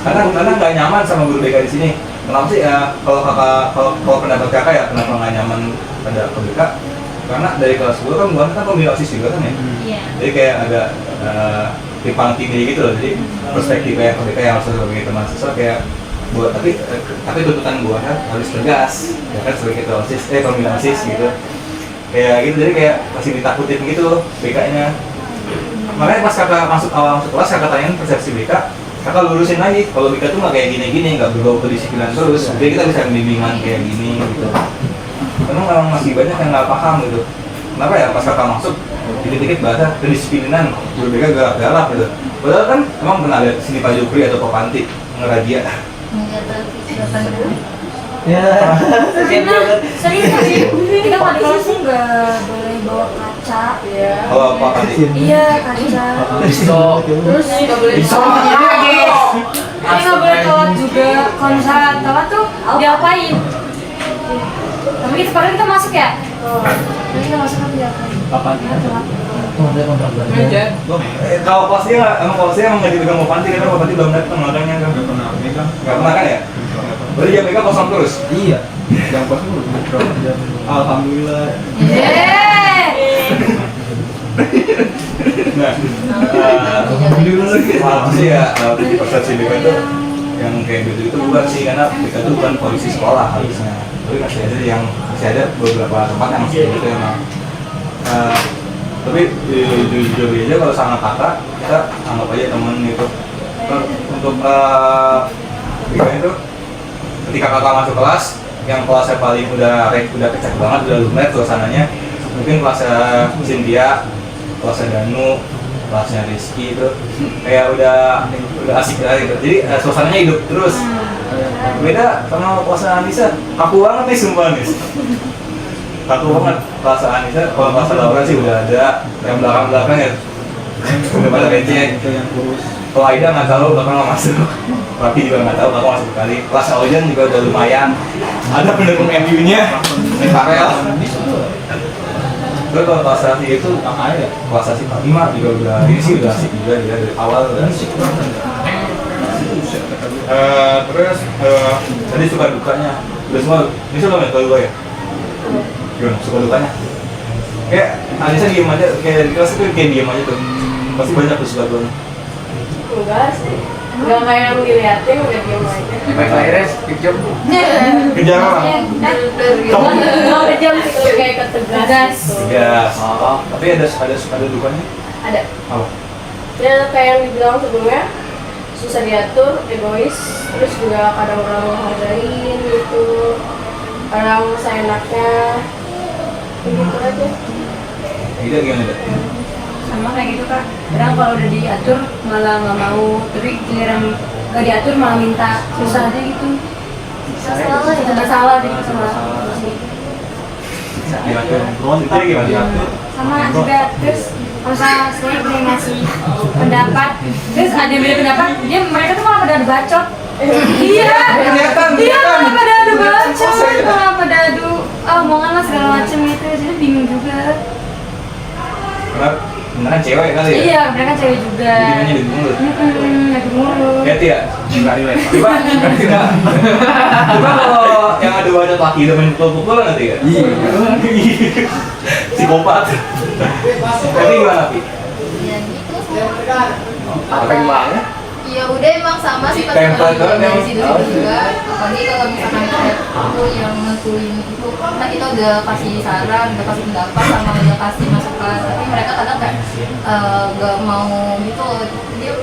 A: Karena nggak nyaman sama guru BK di sini. Kenapa sih ya kalau pendapat kakak ya kenapa nggak nyaman pada BK? Karena dari kelas 10 kan bukan kan pemilu OSIS juga kan ya.
B: Iya.
A: Jadi kayak ada timpang tindih gitu loh. Jadi perspektif kayak BK yang harus sebagai mahasiswa kayak buat tapi tuntutan gua kan harus tegas ya kan sebagai ketua OSIS pemilu OSIS gitu. Kayak gitu jadi kayak masih ditakutin gitu loh BK-nya. Makanya pas kakak awal masuk kelas kakak tanyain persepsi BK, kakak lurusin lagi kalau BK tuh nggak kayak gini-gini, nggak berbau kedisiplinan terus, jadi kita bisa bimbingan kayak gini gitu. Karena memang masih banyak yang nggak paham gitu. Kenapa ya pas kakak masuk dikit-dikit bahasa kedisiplinan guru BK galak gitu. Padahal kan emang pernah ada sini Pak Jupri atau Pak Panti ngerazia.
B: Enggak tahu.
C: Ya.
F: Serius nggak sih? Kita kalau di kelas tuh nggak boleh bawa kaca.
E: Iya.
A: Kalau Pak Panti
F: Iya, kaca.
E: Terus nggak boleh
F: Ini nggak boleh telat juga. Kalau misalnya telat tuh diapain? Tapi kita masuk ya? Tapi kita masuk kan diapain?
D: Kapan?
F: Telat.
A: kalau kelasnya emang nggak dipegang Pak Panti karena Pak Panti belum datang makanya kan.
D: Nggak pernah megang.
A: Nggak pernah kan ya? Berarti jam BK kosong terus.
D: Iya. Yang pas dulu. Alhamdulillah.
A: Nah, malah sih ya persepsi BK itu yang kayak gitu itu bukan sih karena BK itu bukan polisi sekolah harusnya. Tapi masih ada beberapa tempat yang masih gitu emang. Tapi jujur aja kalau sama kakak kita anggap aja temen gitu. Untuk BK itu ketika kakak masuk kelas yang kelasnya paling udah kecak banget udah lumer suasananya mungkin kelasnya Cynthia, kelasnya Danu, kelasnya Rizky itu kayak udah asik lah gitu. Jadi suasananya hidup terus. Beda sama kelasnya Anissa, kaku banget nih sumpah nih. Kaku banget kelasnya Anissa, kalau kelasnya Laura sih udah ada yang belakang ya. Udah pada receh.
D: Itu yang kurus.
A: Kalau Aida nggak tahu, belakang nggak masuk. Rapi juga nggak tahu, belakang masuk sekali. Kelas Ojan juga udah lumayan. Ada pendukung MU-nya, main Farel. Terus kalau kelas Rafi itu apa ya? Kelas Rafi Pak Ima juga udah ini sih udah asik juga dia dari awal udah asik. Terus tadi suka dukanya udah semua. Ini suka nggak tahu ya? Gimana suka dukanya? Kayak Anissa diem aja, kayak di kelas itu kayak diem aja tuh. Pasti banyak tuh suka dukanya.
E: enggak sih. Enggak kayak yang diliatin udah diam aja.
I: Baik Iris, kejam.
A: Kejar orang.
E: Enggak kejam sih kalau kayak ketegas gitu.
A: Ya, tapi ada dukanya.
E: Ada.
A: Apa?
E: Ya kayak yang dibilang sebelumnya susah diatur, egois, terus juga kadang orang menghargain gitu, kadang seenaknya, begitu aja.
A: Tidak gimana deh?
F: Sama kayak gitu kak. Kadang kalau udah diatur malah nggak mau, tapi giliran nggak diatur malah minta, susah aja gitu.
B: Salah ya.
F: Masalah deh sama.
A: Diatur. Jadi gimana diatur?
F: Sama juga terus kalau saya boleh ngasih pendapat, terus ada yang beda pendapat, mereka tuh malah pada adu bacot. Iya, malah pada adu bacot, malah pada adu omongan lah segala macem gitu, jadi bingung juga.
A: Karena beneran cewek kali ya?
F: Iya, mereka cewek juga.
A: Jadinya di mulut.
F: Lagi mulut.
A: Lihat ya? Enggak relate. Coba kalau yang ada wajah laki itu main pukul-pukulan nanti ya? Iya. Psikopat. Tapi gimana, Pi?
B: Ya gitu semua.
I: Apa yang banget?
B: Ya udah emang sama sih pas
A: Tempat
B: kalau
A: kan
B: dari
A: emang.
B: situ juga. Apalagi kalau misalkan kayak aku yang nentuin itu, kan kita udah kasih saran, udah kasih pendapat, sama udah kasih masukan. Tapi mereka kadang kayak gak mau gitu loh. Dia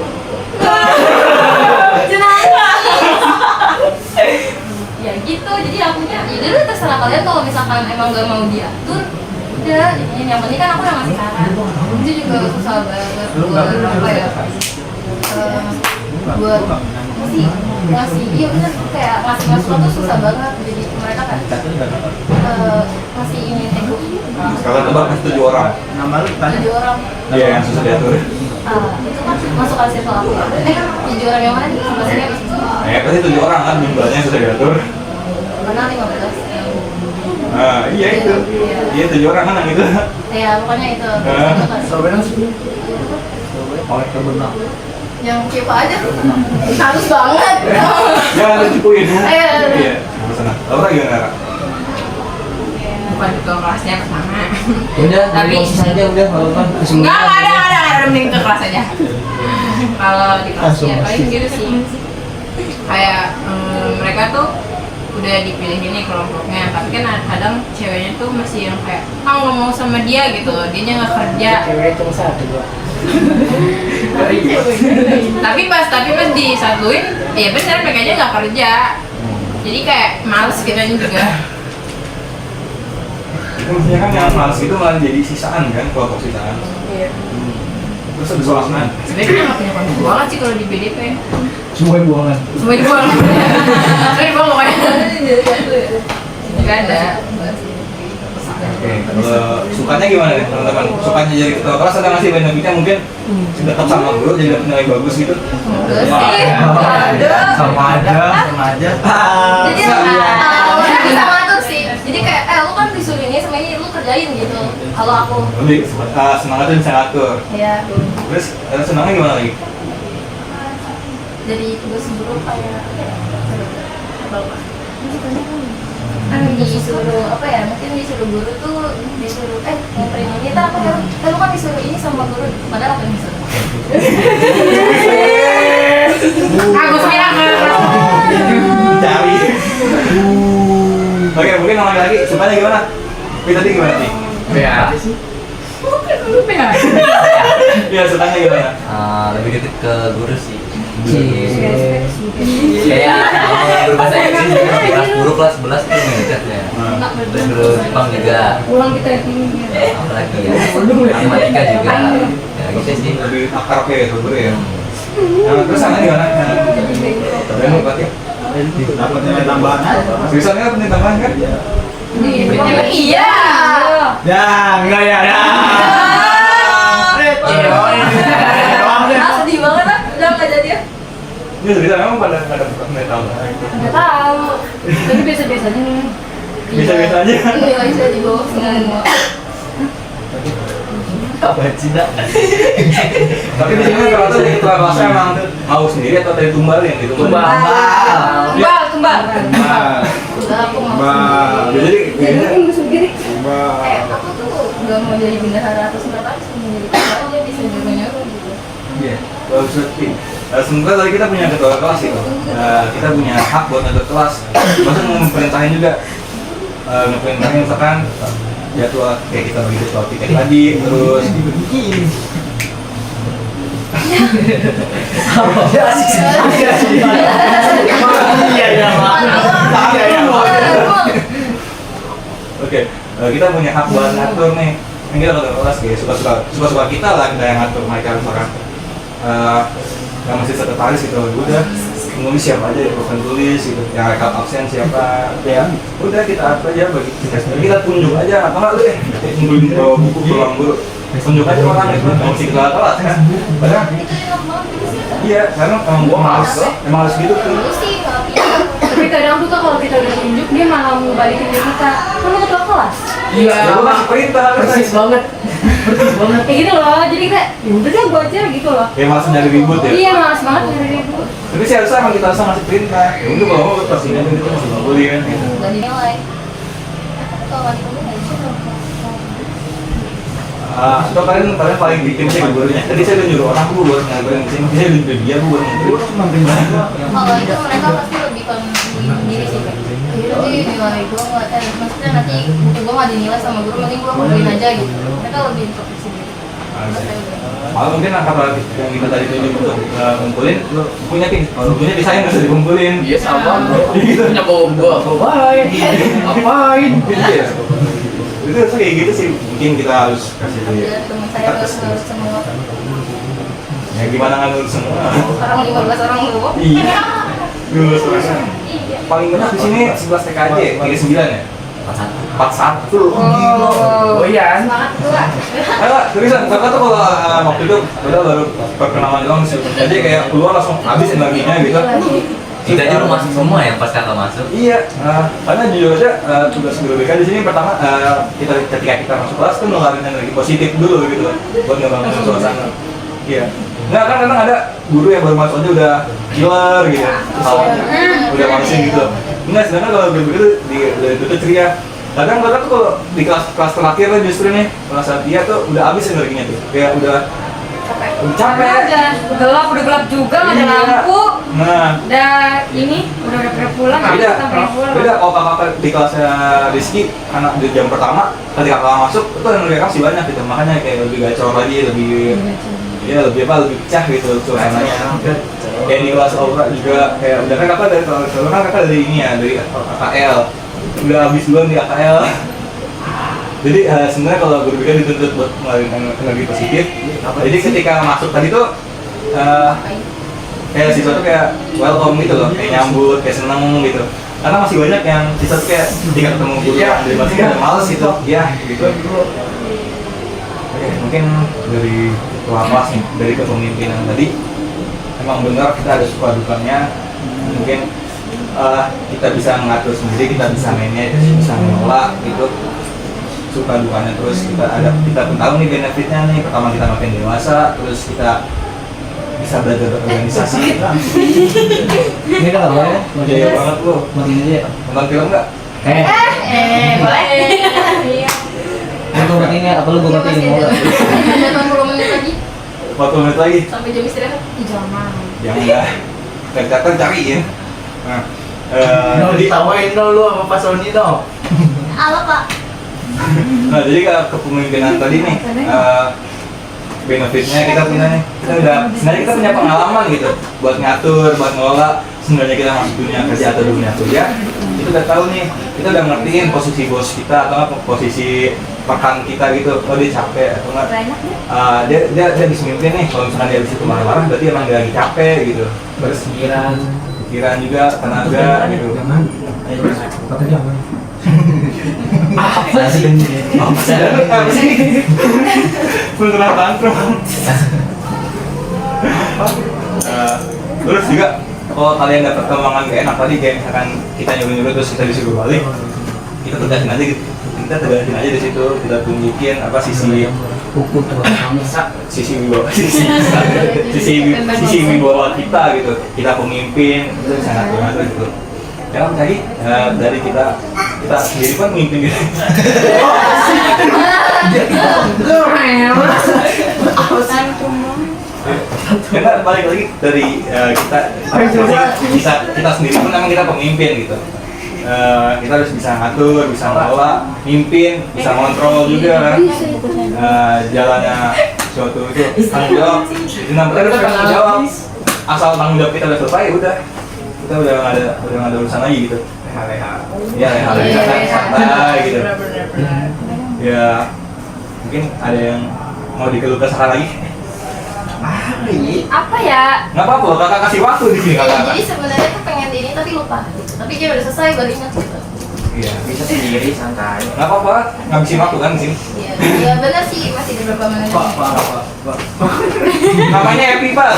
B: ya gitu, jadi akunya ya udah terserah kalian kalau misalkan emang gak mau diatur, udah yang penting kan aku yang ngasih saran. Itu juga susah banget buat apa ya, buat ngasih iya bener, kayak ngasih masukan tuh susah banget. Jadi mereka kan ngasih ini ego
A: Kalau tebak kan 7 orang.
D: Nama lu tanya.
B: 7 orang.
A: Iya, yang susah diatur.
B: Itu kan masukan circle aku ya. 7 orang yang mana nih? Sama sini apa sih?
A: Ya pasti 7 orang kan jumlahnya susah diatur.
B: Mana 15?
A: Nah, iya itu. Iya 7 orang kan yang itu.
B: Ya pokoknya itu.
D: Soalnya sih.
C: Oh, itu benar.
B: Yang kepo aja harus banget.
A: Jangan lucuin.
B: Ayo.
A: Iya, sana. Laura gimana, Ra?
G: Bukan ketua kelasnya pertama.
C: Udah,
G: Tapi-
C: saja udah kalau kan
G: Enggak ada mending ke kelas aja. Kalau di kelasnya paling gitu sih. Kayak mereka tuh udah dipilih ini kelompoknya, tapi kan kadang ceweknya tuh masih yang kayak nggak mau sama dia gitu, dianya nggak kerja.
I: Cewek cuma satu gua.
G: tapi pas disatuin, ya benar mereka aja nggak kerja. Jadi kayak males kitanya juga.
A: Itu maksudnya kan yang males itu malah jadi sisaan kan, kelompok sisaan.
G: Iya.
A: Terus ada soalnya.
G: Sebenarnya kita nggak punya konten banget sih kalau di BDP.
C: semua buangan.
G: Semua dibuang. Semua dibuang pokoknya. Nggak ada.
A: Oke, kalau sukanya gimana nih teman-teman? Sukanya jadi ketua kelas ada nggak sih benefitnya mungkin dekat sama guru jadi dapat nilai bagus gitu?
B: Enggak sih.
C: Sama aja.
B: Jadi orang bisa ngatur sih. Jadi kayak lu kan disuruh ini sama ini lu kerjain gitu. Kalau aku
A: Lebih semangat tuh bisa ngatur.
B: ya
A: Terus senangnya gimana lagi?
B: dari tugas guru kayak disuruh apa ya, mungkin disuruh guru tuh disuruh ngeprint ini tak apa ya, lu kan disuruh ini sama guru, padahal apa yang disuruh
G: Aku sekarang
A: Cari. Oke, mungkin ngomong lagi, sukanya gimana? Tapi tadi gimana nih?
I: Ya.
A: Iya, sukanya gimana?
H: Lebih dekat ke guru sih. Kayak berbahasa Inggris juga kelas guru kelas 11 tuh dekatnya. Terus guru Jepang juga.
F: Pulang kita tinggi.
H: Apalagi ya. Matematika juga. Ya gitu sih.
A: Lebih akrab ya guru ya. Nah, terus sana gimana? Dan buat ya?
D: Dapat nilai tambahan.
A: Seriusan kan penting tambahan kan?
G: iya.
D: Ya, enggak ya.
B: sedih banget lah, udah nggak jadi ya.
A: Ini cerita memang pada bukan nilai tambahan.
F: Nggak tahu. Tapi biasa-biasanya nih.
A: Bisa-bisa aja.
B: Nilai saya di bawah semua.
H: Apa Cina?
A: Tapi di sini kalau tuh di ketua kelasnya emang mau sendiri atau dari tumbal yang ditumbal?
F: Tumbal.
B: Udah aku mau
D: Mbak.
A: Jadi kayaknya
D: Mbak.
B: aku tuh nggak mau jadi bendahara atau sekretaris, mau jadi ketua, dia bisa nyuruh-nyuruh gitu.
A: iya. Bagus sekali. Sementara tadi kita punya ketua kelas gitu. Kita punya hak buat ngatur kelas. Maksudnya mau memperintahin juga. Ngeperintahin misalkan jadwal kayak kita bagi jadwal tiket tadi, terus oke, kita punya hak buat ngatur nih. Kan kita ketua kelas kayak suka-suka kita lah, kita yang ngatur mereka misalkan yang masih sekretaris gitu, udah nulis siapa aja yang bukan tulis gitu, yang rekap absen siapa, ya udah kita atur aja bagi kita tunjuk aja, apa nggak lu ngumpulin buku ke ruang guru, tunjuk aja orang itu nggak mesti keluar kelas kan. Padahal
B: Itu enak banget gitu sih.
A: iya, karena emang gua males, emang harus gitu tuh.
B: Dulu sih nggak pintar.
F: Tapi kadang tuh kalau kita udah tunjuk dia malah mau balikin ke kita. Kamu ketua kelas.
I: Iya,
A: Ya gua kasih perintah,
I: persis banget. Persis banget.
F: Kayak gitu loh. Jadi kita ya udah deh gua aja gitu loh.
A: ya malas nyari ribut ya.
F: Iya malas banget dari ribut.
A: Tapi sih harusnya emang kita harus ngasih perintah. Ya udah kalau mau pasti aja gitu masih nggak boleh kan. Gitu.
B: Nggak dinilai. Kalau nggak dinilai nggak bisa dong.
A: Atau kalian paling bikin sih gurunya. Tadi saya udah nyuruh orang buat ngabarin di sini. Saya udah dia buat ngabarin.
B: Kalau itu mereka pasti lebih konsen diri sih kayak yaudah deh nilai gue nggak maksudnya nanti buku gue nggak dinilai sama guru mending gue kumpulin aja gitu mereka lebih introspeksi diri.
A: Malah mungkin angka yang kita tadi tunjuk untuk ngumpulin bukunya desain nggak usah dikumpulin.
I: Iya sama. Punya bawa gua. Ngapain? Ngapain?
A: Iya. Itu harusnya kayak gitu sih. Mungkin kita harus kasih
B: Ada teman saya harus semua
A: ya gimana nggak lulus semua.
B: sekarang 15 orang dulu.
A: Iya. Lulus semua. Paling benar di sini 11 TKJ, 39 ya? 41.
I: Oh iya.
F: Semangat gua.
A: Tulisan kakak tuh kalau waktu itu udah baru perkenalan doang sih. Jadi kayak keluar langsung habis energinya gitu.
H: Kita aja masuk semua ya pas kakak masuk.
A: Iya, karena jujur aja tugas guru BK di sini pertama ketika kita masuk kelas tuh ngeluarin energi positif dulu gitu buat ngebangun suasana. Iya. Nggak kan kadang ada guru yang baru masuk aja udah killer gitu, udah malesin gitu. Enggak, sedangkan kalau guru itu itu tuh ceria. Kadang tuh kalau di kelas terakhir lah justru nih kelas dia tuh udah habis energinya tuh, kayak udah capek.
F: Udah gelap juga nggak ada
A: Iya.
F: lampu.
A: Nah,
F: Udah ini udah pada pulang.
A: beda
F: kita pengen pulang.
A: beda kalau kakak di kelasnya Rizky karena di jam pertama ketika kakak masuk itu energi kakak masih banyak gitu, makanya kayak lebih gacor lagi, lebih lebih pecah gitu suasananya. Kayak di kelas Aura juga kayak udah kan kakak dari kelas Aura kan kakak dari ini ya, dari AKL udah habis duluan di AKL. Jadi sebenarnya kalau guru BK dituntut buat ngeluarin energi positif. Jadi ketika masuk tadi tuh kayak siswa tuh kayak welcome gitu loh, kayak nyambut, kayak seneng gitu. Karena masih banyak yang siswa tuh kayak ketika ketemu guru dari masih ada males gitu, ya gitu. Oke, mungkin dari ketua kelas nih, dari kepemimpinan tadi, emang benar kita ada suka dukanya. Mungkin kita bisa ngatur sendiri, kita bisa manage, bisa ngelola gitu. Suka dukanya terus kita pun tahu nih benefitnya nih. Pertama kita makin dewasa, terus kita bisa belajar berorganisasi.
C: Ini kan apa ya?
A: Jaya banget lo.
C: Matiin aja ya.
A: Nonton film nggak?
G: Boleh.
F: Iya.
C: Gue matiin ya, apa lu gue matiin? Mau nggak?
B: Ada 80 menit lagi
A: 40 menit lagi.
B: sampai jam istirahat.
F: Jangan.
A: Yang enggak. Kita cariin. Nah, jadi
I: Ditawain dong lu sama Pak Sony dong.
B: Halo Pak.
A: Nah, jadi kepemimpinan tadi nih, benefitnya kita punya nih, sebenarnya kita punya pengalaman gitu, buat ngatur, buat ngelola. Sebenarnya kita masuk dunia kerja atau dunia kuliah, kita udah tahu nih, kita udah ngertiin posisi bos kita atau nggak posisi rekan kita gitu. Oh dia capek atau nggak? Dia bisa mimpin nih. Kalau misalkan dia di situ marah-marah, berarti emang dia lagi capek gitu. Terus pikiran juga, tenaga gitu.
C: Kata jangan.
A: Apa sih? Beneran tantrum. Terus juga kalau kalian dapat keuangan gak enak tadi kayak misalkan kita nyuruh-nyuruh terus kita disuruh balik, kita tegasin aja gitu. Kita tegasin aja di situ, kita tunjukin apa sisi
C: Hukum
A: sisi wibawa kita gitu. Kita pemimpin itu bisa ngatur gitu. Ya lagi dari kita sendiri pun memimpin gitu. Karena balik lagi dari kita sendiri pun memang kita pemimpin gitu. Kita harus bisa ngatur, bisa ngelola, mimpin, bisa ngontrol juga kan. Jalannya suatu itu tanggung jawab. Jadi namanya kita tanggung jawab. Asal tanggung jawab kita udah selesai, udah kita udah nggak ada urusan lagi gitu. Ya leha-leha santai gitu. Ya mungkin ada yang mau dikeluh kesahkan lagi.
F: Apa ya?
A: Nggak apa-apa, kakak kasih waktu di sini kakak.
B: Jadi sebenarnya tuh pengen ini tapi lupa gitu. Tapi dia udah selesai baru ingat gitu.
A: Iya.
I: Bisa sendiri santai.
A: Nggak apa-apa, ngabisin waktu kan di sini.
B: Iya, iya benar sih, masih ada beberapa menit.
D: Pak.
A: Namanya Epi, Pak.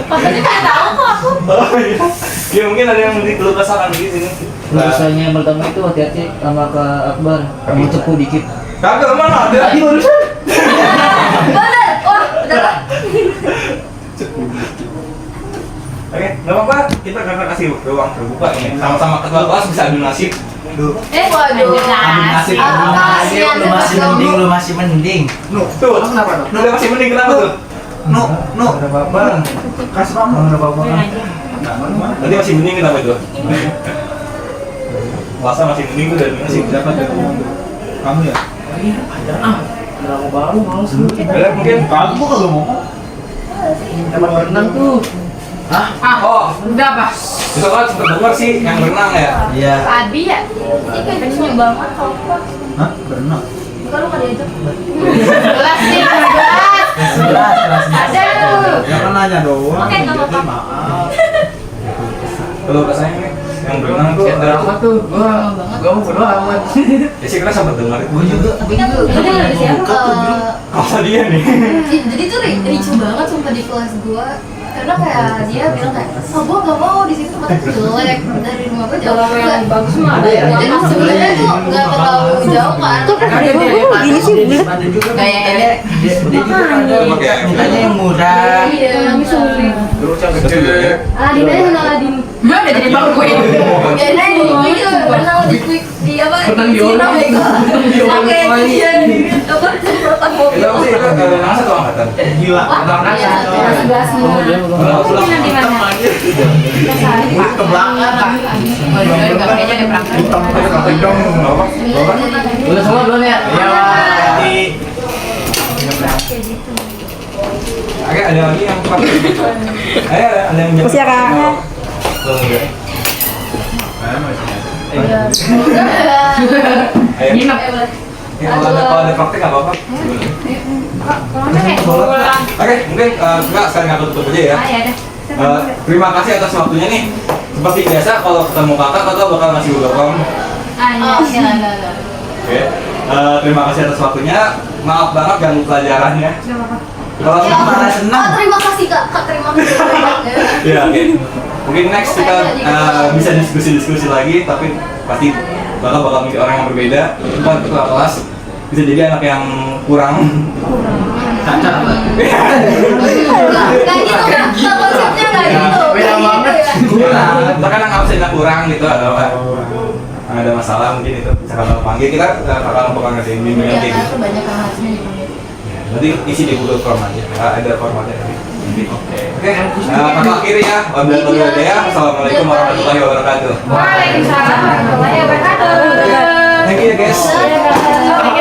B: Pokoknya nggak tahu kok aku.
A: Oh iya. Ya mungkin ada yang di keluh kesah di sini.
C: Rasanya yang pertama itu hati-hati sama Kak Akbar, kamu cepu dikit.
A: Kagak mana ada.
C: Tadi barusan.
B: Benar, wah udah.
A: Oke, nggak apa-apa. Kita kakak kasih ruang terbuka ini. Sama-sama ketua kelas bisa adu nasib.
B: Waduh.
C: Nasib, lu masih mending, lu masih mending.
A: Tuh,
D: Kenapa dong?
A: udah masih mending kenapa tuh?
D: No.
C: Ada apa-apa.
D: Kasih kamu.
C: Ada apa-apa.
A: Tadi masih mending kenapa itu? Puasa masih mending tuh dari nasib.
D: Siapa tuh? Kamu ya?
I: Drama baru males lu.
A: Ada mungkin
D: Kamu kok kagak mau?
I: Dapat berenang tuh.
A: oh,
G: Udah apa?
A: itu kan sempat dengar sih yang berenang ya.
C: Iya.
B: Tadi ya, ini kayak kecil banget kalau apa?
D: Hah? Berenang?
B: Bukan lu nggak diajak?
G: Gelas nih, gelas.
C: Kelas.
G: Ada tuh.
D: Jangan nanya doang.
B: Oke, nggak apa-apa.
D: Maaf.
A: Kalau rasanya nih, yang berenang tuh
I: Kayak drama tuh. Gua mau bodo amat.
A: ya sih kita sempat dengar itu.
B: Tapi kan ini ada siapa?
A: Masa dia nih?
B: Jadi tuh ricu banget sumpah di kelas gua. Karena kayak dia bilang kayak, oh gua nggak mau di situ tempatnya jelek, dari rumah gua jauh.
E: Kalau yang bagus mah ada ya.
B: Dan sebenarnya tuh nggak terlalu jauh kan.
I: Gini sih ada juga
G: Gaya-gaya.
C: Dia juga ada. Ada yang murah.
B: Iya,
E: Tapi sulit.
I: terus yang gede.
E: Aladin aja kenal Aladin.
G: Udah jadi bang gue.
B: Ya ini quick tuh, berenang di quick di apa?
I: Berenang di
B: Cina,
I: orang.
B: bego. Pakai iya, apa? Semprotan mobil.
A: Itu apa sih? Itu berenang satu angkatan.
D: Gila.
B: Iya,
E: Kelas 11 semua.
F: Mungkin di mana?
D: Ke belakang.
G: Enggak kayaknya ada perangkat.
D: Hitam kayak dong.
A: Bapak, bapak.
I: Udah semua belum ya?
D: Iya.
A: Oke, ada lagi yang cepat. Ada yang jawab.
F: Masih ya, Kak.
A: Belum ya? Ayo.
G: Nginep.
A: Ya, kalau ada praktek nggak apa-apa. Oke, mungkin enggak sekarang aku tutup aja ya.
F: Ya udah.
A: Terima kasih atas waktunya nih. Seperti biasa kalau ketemu kakak bakal ngasih Google Form.
B: Oh, iya, ada.
A: Oke. Terima kasih atas waktunya. Maaf banget ganggu pelajarannya. Kalau
B: Ya, oh, terima kasih Kak, terima kasih.
A: ya, oke. Mungkin next kita bisa diskusi lagi, tapi pasti bakal milih orang yang berbeda. Bukan ketua kelas, bisa jadi anak yang kurang.
D: Cacat apa?
B: Nggak gitu, Kak. Konsepnya nggak gitu.
I: Beda
B: Nggak
I: banget.
B: gitu ya.
A: Bahkan yang absennya kurang gitu atau ada masalah mungkin itu bisa kakak panggil kita kakak bakal ngertiin bimbingan
B: Iya,
A: kayak
B: kan
A: gitu.
B: banyak yang harusnya dipanggil.
A: Nanti isi di Google Form aja, ada formatnya. Oke, kakak akhiri ya. Wabillahi hidayah. Assalamualaikum warahmatullahi wabarakatuh.
F: Waalaikumsalam warahmatullahi wabarakatuh.
A: Thank you guys.
B: Dadah.